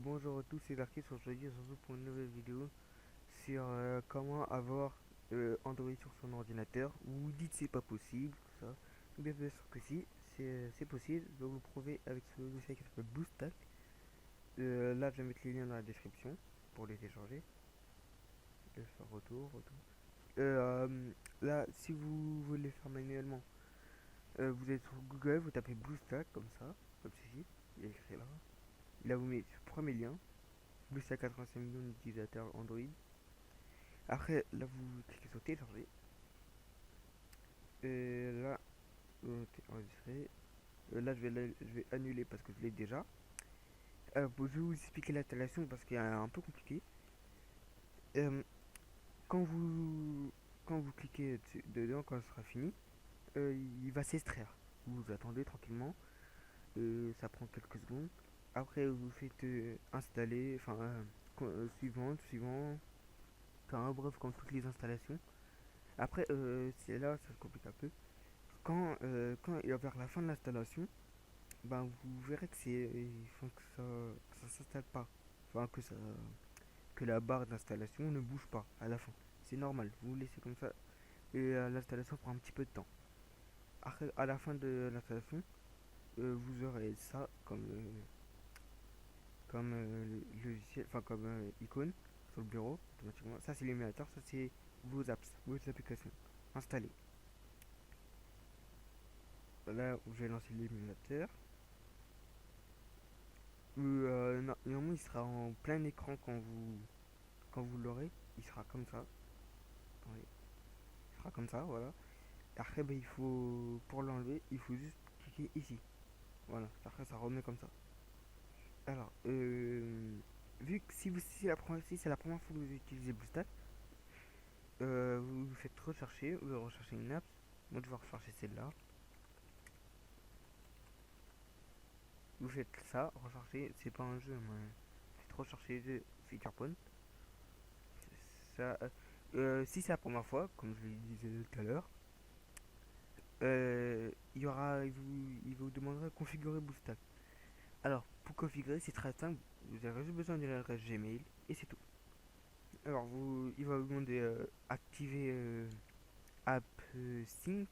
Bonjour à tous, c'est Darky. Aujourd'hui, on se retrouve pour une nouvelle vidéo sur comment avoir Android sur son ordinateur. Vous vous dites c'est pas possible, tout ça. Bien sûr que si, c'est possible. Je vais vous le prouver avec ce logiciel qui s'appelle BlueStack. Là, je vais mettre les liens dans la description pour les télécharger. Je vais faire retour. Là, si vous voulez faire manuellement, vous êtes sur Google, vous tapez BlueStack comme ceci. Il est écrit là. Là, vous mettez le premier lien. Plus à 85 millions d'utilisateurs Android. Après, là, vous cliquez sur télécharger. Et là, enregistrer. Là, je vais annuler parce que je l'ai déjà. Bon, je vais vous expliquer l'installation parce qu'il est un peu compliqué. Euh, quand vous quand vous cliquez dedans, quand ce sera fini, il va s'extraire. Vous attendez tranquillement. Ça prend quelques secondes. Après, vous faites installer, enfin, suivant. Enfin, bref, comme toutes les installations. Après, c'est là, ça se complique un peu. Quand il va vers la fin de l'installation, ben vous verrez que ça s'installe pas. Enfin, que la barre d'installation ne bouge pas à la fin. C'est normal, vous laissez comme ça et l'installation prend un petit peu de temps. Après, à la fin de l'installation, vous aurez ça comme logiciel, enfin comme icône sur le bureau automatiquement. Ça c'est l'émulateur, ça c'est vos apps, vos applications installées. Là, je vais lancer l'émulateur. Normalement, il sera en plein écran quand vous l'aurez. Il sera comme ça. Attendez. Il sera comme ça, voilà. Après, ben, pour l'enlever, il faut juste cliquer ici. Voilà. Après, ça remet comme ça. Alors, vu que si c'est la première fois que vous utilisez BlueStack, vous faites rechercher, vous recherchez une app. Moi, je vais rechercher celle-là. Vous faites ça, rechercher, c'est pas un jeu, mais faites rechercher FeaturePoint. Ça, si c'est la première fois, comme je le disais tout à l'heure, il vous demandera de configurer BlueStack. Alors, pour configurer, c'est très simple. Vous avez juste besoin de l'adresse Gmail et c'est tout. Alors, il va vous demander activer App Sync,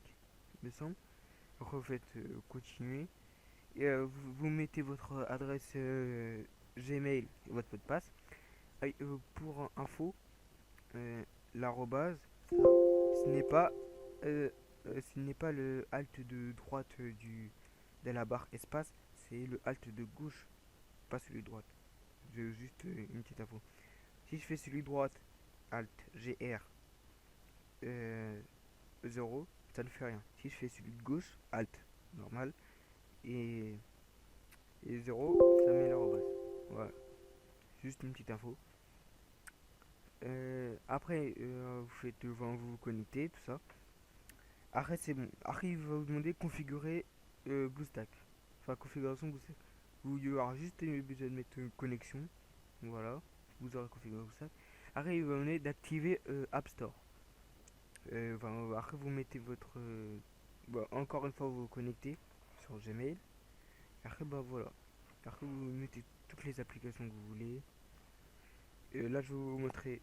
me semble. Vous faites continuer et vous mettez votre adresse Gmail et votre mot de passe. Pour info, l'arrobase, euh, ce n'est pas le alt de droite de la barre espace, c'est le alt de gauche, pas celui de droite. J'ai juste une petite info. Si je fais celui de droite, alt GR 0, ça ne fait rien. Si je fais celui de gauche, alt normal et, et 0, ça met l'arrobase. Voilà, juste une petite info. Après, vous vous connectez, tout ça. Après, c'est bon. Après, il va vous demander de configurer BlueStack. Enfin, configuration BlueStack. Il y aura juste besoin de mettre une connexion. Voilà. Vous aurez configuré BlueStack. Après, il va vous demander d'activer App Store. Après, vous mettez encore une fois, vous vous connectez sur Gmail. Après, bah voilà. Après, vous mettez toutes les applications que vous voulez. Là, je vais vous montrer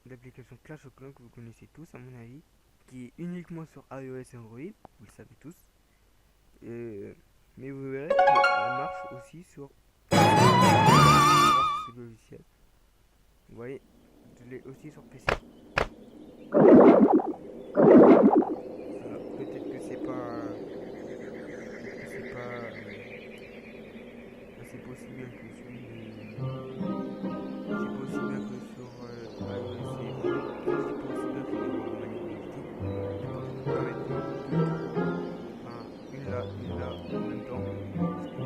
l'application Clash of Clans que vous connaissez tous, à mon avis, qui est uniquement sur iOS et Android, vous le savez tous. Euh, mais vous verrez qu'elle marche aussi sur ce logiciel. Vous voyez, je l'ai aussi sur PC. Peut-être que c'est pas c'est pas aussi bien que c'est pas aussi bien que sur iOS et Android. Enfin, c'est pas aussi bien que les maniabilités. Mais par contre, on peut mettre deux, enfin une là en même temps.